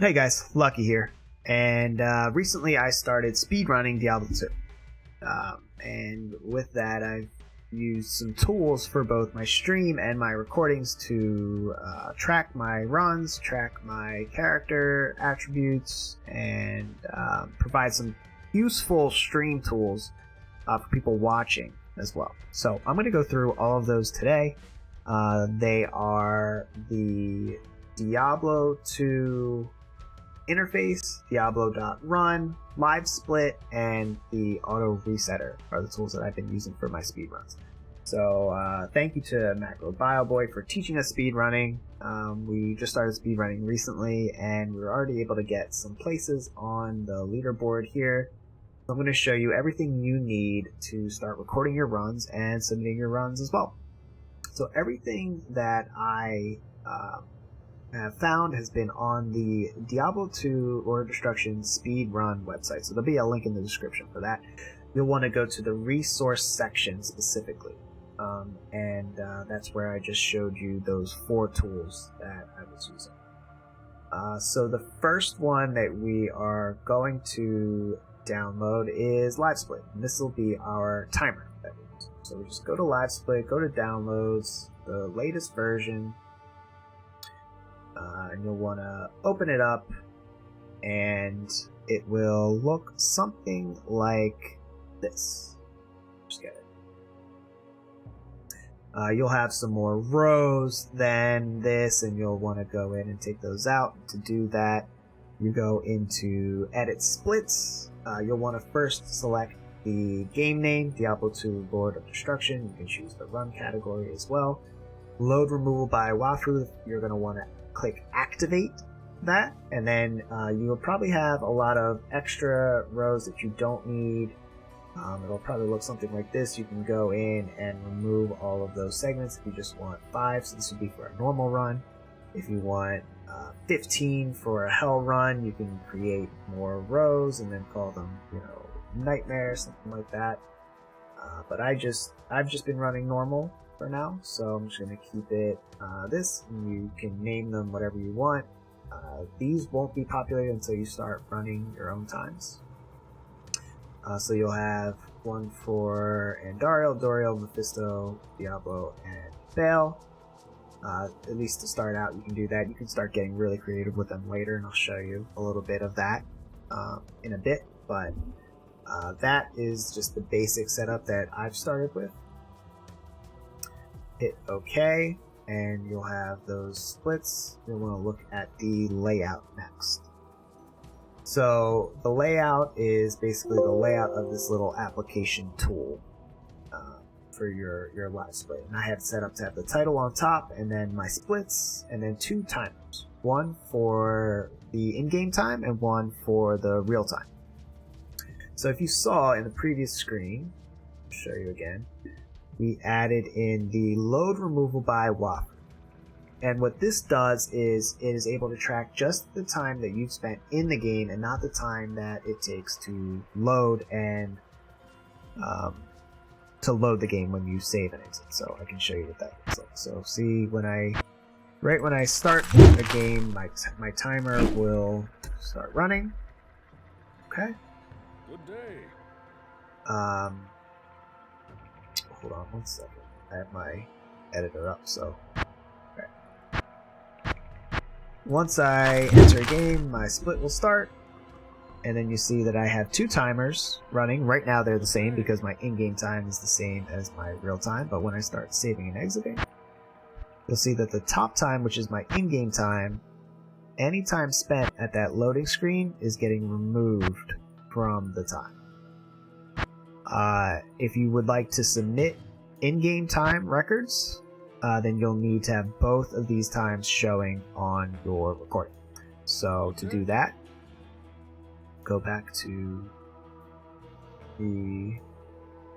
Hey guys, Lucky here, and recently I started speedrunning Diablo 2, and with that I've used some tools for both my stream and my recordings to track my runs, track my character attributes, and provide some useful stream tools for people watching as well. So I'm going to go through all of those today. They are the Diablo 2 interface, Diablo.Run, LiveSplit, and the auto resetter are the tools that I've been using for my speedruns. So thank you to Macro BioBoy for teaching us speedrunning. We just started speedrunning recently, and we were already able to get some places on the leaderboard here. So I'm going to show you everything you need to start recording your runs and submitting your runs as well. So everything that I have found has been on the Diablo 2 Lord of Destruction Speedrun website. So there'll be a link in the description for that. You'll want to go to the resource section specifically. And that's where I just showed you those 4 tools that I was using. So the first one that we are going to download is LiveSplit. And this will be our timer that we use. So we just go to LiveSplit, go to downloads, the latest version, and you'll want to open it up, and it will look something like this. Just get it. You'll have some more rows than this, and you'll want to go in and take those out. To do that, you go into Edit Splits. You'll want to first select the game name, Diablo 2 Lord of Destruction. You can choose the run category as well. Load removal by walkthrough, you're going to want to click activate that, and then you'll probably have a lot of extra rows that you don't need. It'll probably look something like this. You can go in and remove all of those segments if you just want 5, so this would be for a normal run. If you want 15 for a hell run, you can create more rows and then call them, nightmare, something like that. But I've just been running normal for now, so I'm just going to keep it this, and you can name them whatever you want. These won't be populated until you start running your own times. So you'll have one for Andariel, Doriel, Mephisto, Diablo, and Baal. At least to start out, you can do that. You can start getting really creative with them later, and I'll show you a little bit of that in a bit, but that is just the basic setup that I've started with. Hit OK, and you'll have those splits. You'll want to look at the layout next. So the layout is basically the layout of this little application tool for your LiveSplit. And I have it set up to have the title on top, and then my splits, and then 2 timers. One for the in-game time and one for the real time. So if you saw in the previous screen, I'll show you again, we added in the load removal by walkthrough. And what this does is it is able to track just the time that you've spent in the game and not the time that it takes to load and to load the game when you save and exit. So I can show you what that looks like. So see, right when I start a game, my timer will start running. Okay. Good day. Hold on 1 second. I have my editor up, so. Okay. Once I enter a game, my split will start, and then you see that I have 2 timers running. Right now they're the same because my in-game time is the same as my real time, but when I start saving and exiting, you'll see that the top time, which is my in-game time, any time spent at that loading screen is getting removed from the time. If you would like to submit in-game time records, then you'll need to have both of these times showing on your recording. So to do that, go back to the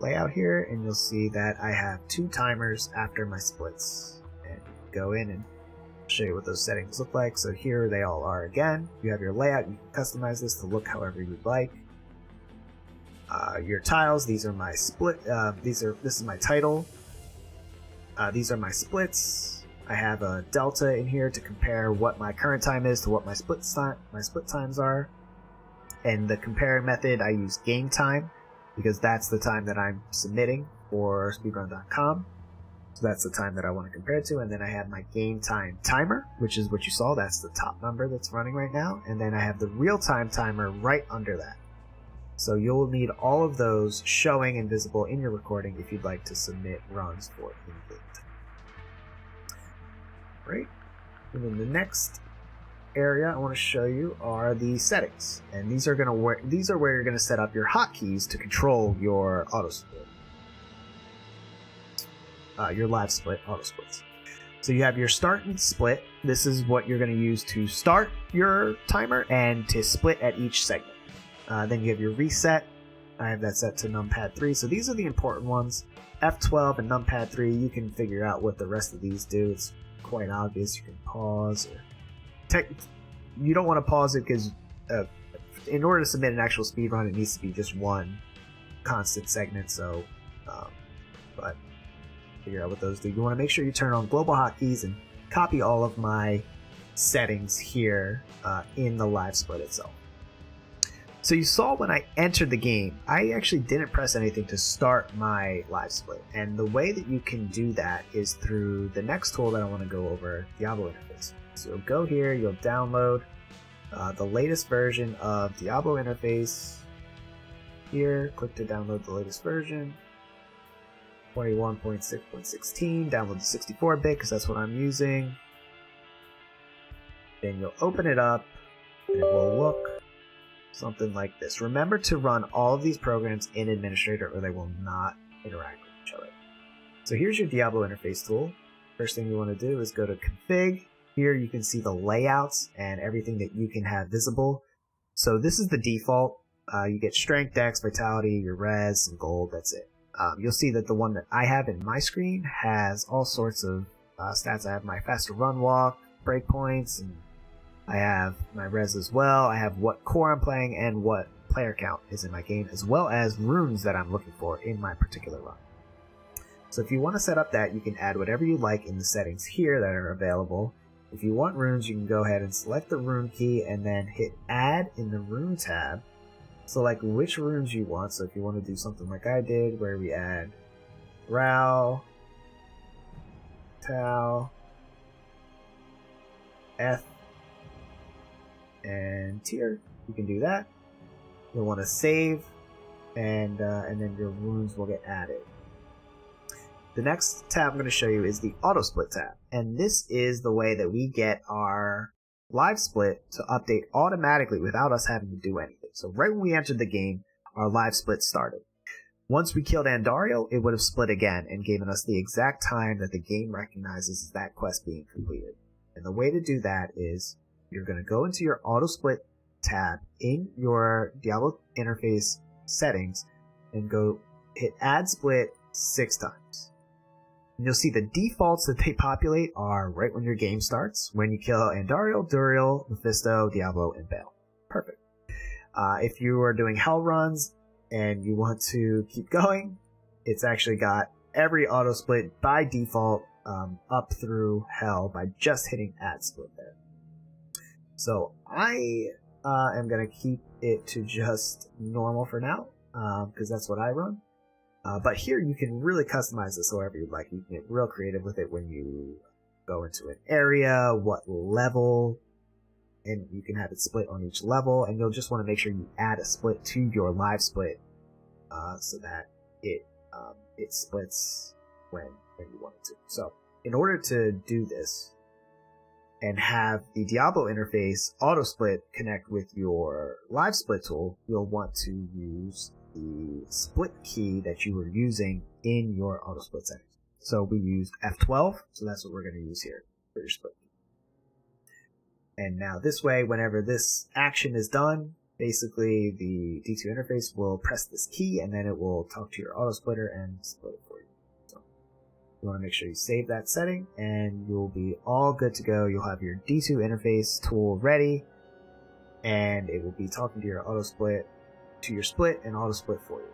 layout here, and you'll see that I have 2 timers after my splits. And go in and show you what those settings look like. So here they all are again. You have your layout. You can customize this to look however you'd like. Your tiles, these are my split. This is my title. These are my splits. I have a delta in here to compare what my current time is to what my split times are. And the comparing method, I use game time because that's the time that I'm submitting for Speedrun.com. So that's the time that I want to compare it to. And then I have my game time timer, which is what you saw. That's the top number that's running right now. And then I have the real-time timer right under that. So you'll need all of those showing and visible in your recording if you'd like to submit runs for in-game time. Great. And then the next area I want to show you are the settings. And these are where you're going to set up your hotkeys to control your auto split. Your live split auto splits. So you have your start and split. This is what you're going to use to start your timer and to split at each segment. Then you have your reset. I have that set to numpad 3. So these are the important ones. F12 and numpad 3, you can figure out what the rest of these do. It's quite obvious. You can pause. You don't want to pause it because in order to submit an actual speedrun, it needs to be just one constant segment. So, but figure out what those do. You want to make sure you turn on global hotkeys and copy all of my settings here in the live split itself. So you saw when I entered the game, I actually didn't press anything to start my live split. And the way that you can do that is through the next tool that I want to go over, DiabloInterface. So you'll go here, you'll download the latest version of DiabloInterface. Here, click to download the latest version. 21.6.16, download the 64-bit because that's what I'm using. Then you'll open it up and it will look something like this. Remember to run all of these programs in Administrator or they will not interact with each other. So here's your Diablo interface tool. First thing you want to do is go to Config. Here you can see the layouts and everything that you can have visible. So this is the default. You get Strength, Dex, Vitality, your Res, and Gold. That's it. You'll see that the one that I have in my screen has all sorts of stats. I have my faster run walk, breakpoints, and I have my res as well. I have what core I'm playing and what player count is in my game, as well as runes that I'm looking for in my particular run. So if you want to set up that, you can add whatever you like in the settings here that are available. If you want runes, you can go ahead and select the rune key and then hit Add in the Rune tab. Select which runes you want. So if you want to do something like I did, where we add Rao, Tau, Eth, and Tier, you can do that. You'll want to save, and then your runes will get added. The next tab I'm going to show you is the Auto Split tab, and this is the way that we get our live split to update automatically without us having to do anything. So right when we entered the game, our live split started. Once we killed Andario, it would have split again and given us the exact time that the game recognizes that quest being completed. And the way to do that is you're going to go into your Auto Split tab in your Diablo interface settings and go hit Add Split 6 times. And you'll see the defaults that they populate are right when your game starts, when you kill Andario, Duriel, Mephisto, Diablo, and Baal. Perfect. If you are doing hell runs and you want to keep going, it's actually got every auto split by default up through hell by just hitting Add Split there. So I am going to keep it to just normal for now because that's what I run. But here you can really customize this however you'd like. You can get real creative with it when you go into an area, what level, and you can have it split on each level, and you'll just want to make sure you add a split to your live split so that it splits when you want it to. So in order to do this and have the Diablo interface auto split connect with your live split tool, you'll want to use the split key that you were using in your auto split settings. So we used F12, so that's what we're going to use here for your split key. And now this way, whenever this action is done, basically the D2 interface will press this key and then it will talk to your auto splitter and split it for you. So you want to make sure you save that setting and you'll be all good to go. You'll have your D2 interface tool ready and it will be talking to your auto split, to your split and auto split for you.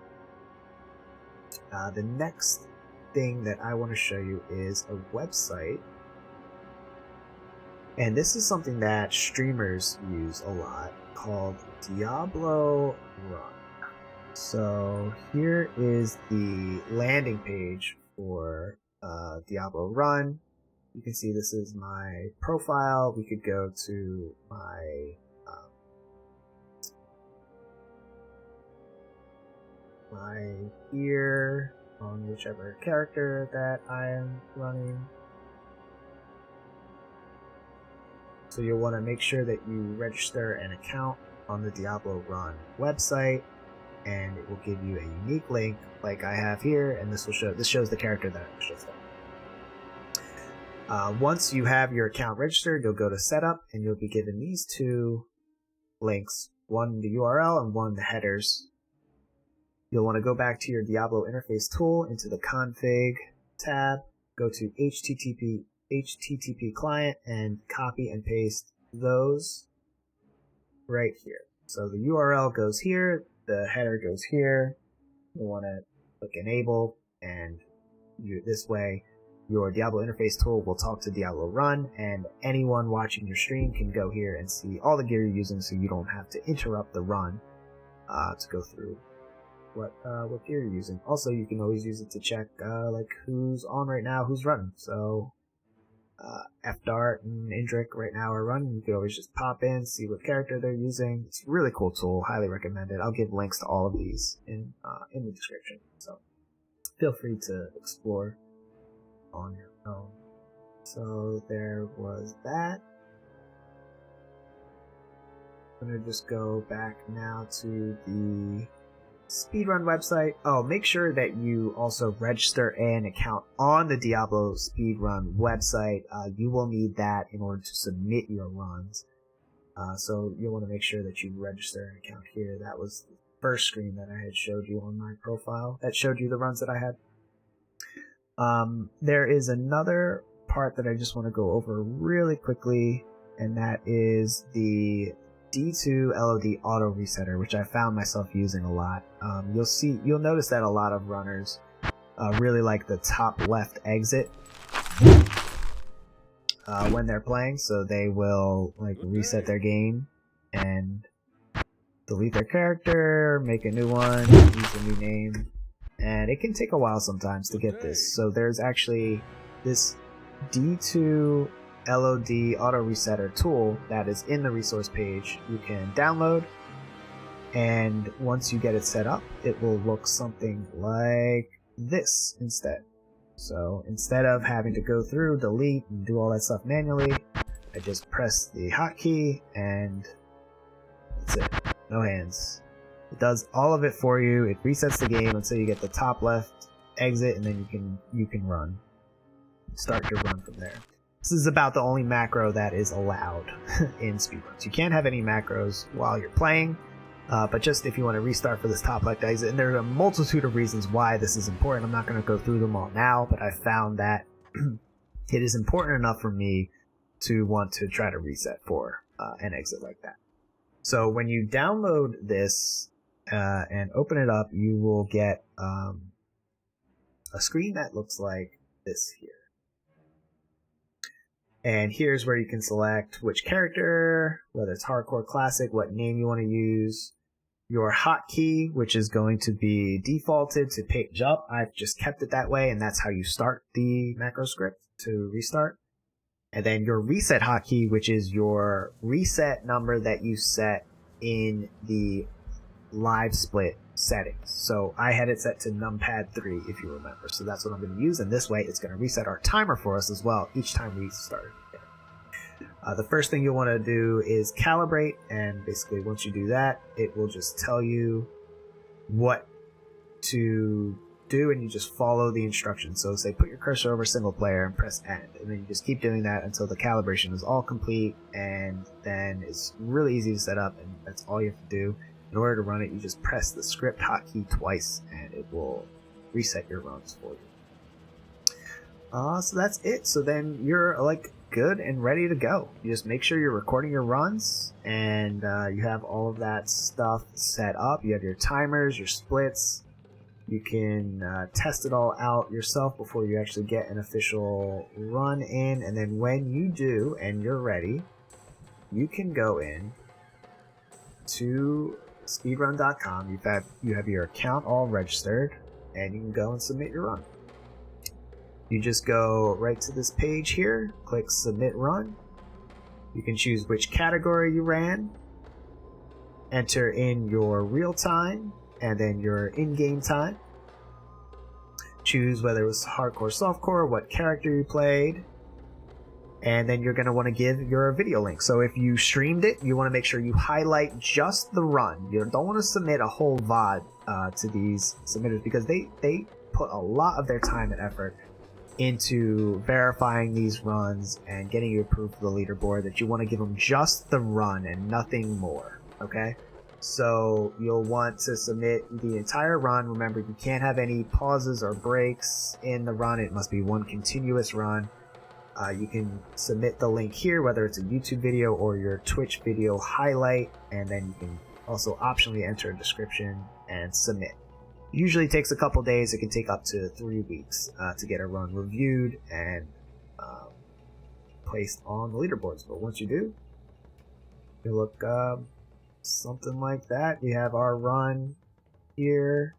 The next thing that I want to show you is a website And this is something that streamers use a lot, called Diablo.Run. So here is the landing page for Diablo.Run. You can see this is my profile. We could go to my here on whichever character that I am running. So you'll want to make sure that you register an account on the Diablo.Run website, and it will give you a unique link like I have here, and this shows the character that I chose. Once you have your account registered, you'll go to setup, and you'll be given these two links, one the URL and one the headers. You'll want to go back to your DiabloInterface tool into the config tab, go to HTTP client, and copy and paste those right here. So the URL goes here, the header goes here. You'll want to click enable, and this way your Diablo interface tool will talk to Diablo.Run, and anyone watching your stream can go here and see all the gear you're using, so you don't have to interrupt the run to go through what gear you're using. Also, you can always use it to check like who's on right now, who's running. So FDart and Indrik right now are running. You can always just pop in, see what character they're using. It's a really cool tool. Highly recommend it. I'll give links to all of these in the description. So feel free to explore on your own. So there was that. I'm gonna just go back now to the Speedrun website. Oh, make sure that you also register an account on the Diablo Speedrun website. You will need that in order to submit your runs. So you'll want to make sure that you register an account here. That was the first screen that I had showed you on my profile. That showed you the runs that I had. There is another part that I just want to go over really quickly, and that is the D2 LOD auto resetter, which I found myself using a lot. You'll notice that a lot of runners really like the top left exit when they're playing, so they will like reset their game and delete their character, make a new one, use a new name, and it can take a while sometimes to get this. So there's actually this D2 LOD auto resetter tool that is in the resource page. You can download, and once you get it set up, it will look something like this instead. So instead of having to go through, delete, and do all that stuff manually, I just press the hotkey and that's it. No hands. It does all of it for you. It resets the game until you get the top left exit, and then you can run. Start your run from there. This is about the only macro that is allowed in speedruns. You can't have any macros while you're playing, but just if you want to restart for this top left exit, and there are a multitude of reasons why this is important. I'm not going to go through them all now, but I found that it is important enough for me to want to try to reset for an exit like that. So when you download this and open it up, you will get a screen that looks like this here. And here's where you can select which character, whether it's hardcore, classic, what name you want to use, your hotkey, which is going to be defaulted to page up. I've just kept it that way, and that's how you start the macro script to restart. And then your reset hotkey, which is your reset number that you set in the LiveSplit settings. So I had it set to numpad 3, if you remember. So that's what I'm going to use, and this way it's going to reset our timer for us as well each time we start. The first thing you'll want to do is calibrate, and basically once you do that, it will just tell you what to do, and you just follow the instructions. So say put your cursor over single player and press end, and then you just keep doing that until the calibration is all complete, and then it's really easy to set up, and that's all you have to do. In order to run it, you just press the script hotkey twice, and it will reset your runs for you. So that's it. So then you're like good and ready to go. You just make sure you're recording your runs, and you have all of that stuff set up. You have your timers, your splits, You can test it all out yourself before you actually get an official run in, and then when you do and you're ready, you can go in to speedrun.com. You have your account all registered, and you can go and submit your run. You just go right to this page here, click Submit Run. You can choose which category you ran, enter in your real time, and then your in-game time. Choose whether it was hardcore, softcore, what character you played, and then you're going to want to give your video link. So if you streamed it, you want to make sure you highlight just the run. You don't want to submit a whole VOD to these submitters, because they put a lot of their time and effort into verifying these runs and getting you approved for the leaderboard, that you want to give them just the run and nothing more. Okay, so you'll want to submit the entire run. Remember, you can't have any pauses or breaks in the run. It must be one continuous run. You can submit the link here, whether it's a YouTube video or your Twitch video highlight, and then you can also optionally enter a description and submit. Usually takes a couple days. It can take up to 3 weeks to get a run reviewed and placed on the leaderboards. But once you do, you look something like that. You have our run here.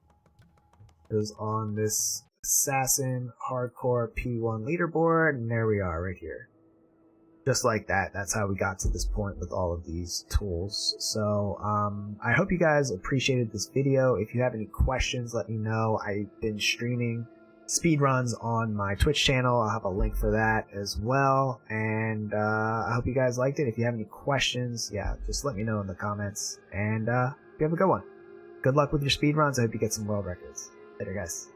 It was on this Assassin Hardcore P1 leaderboard, and there we are right here. Just like that. That's how we got to this point with all of these tools. So I hope you guys appreciated this video. If you have any questions, let me know. I've been streaming speedruns on my Twitch channel. I'll have a link for that as well. And I hope you guys liked it. If you have any questions, yeah, just let me know in the comments. And you have a good one. Good luck with your speedruns. I hope you get some world records. Later, guys.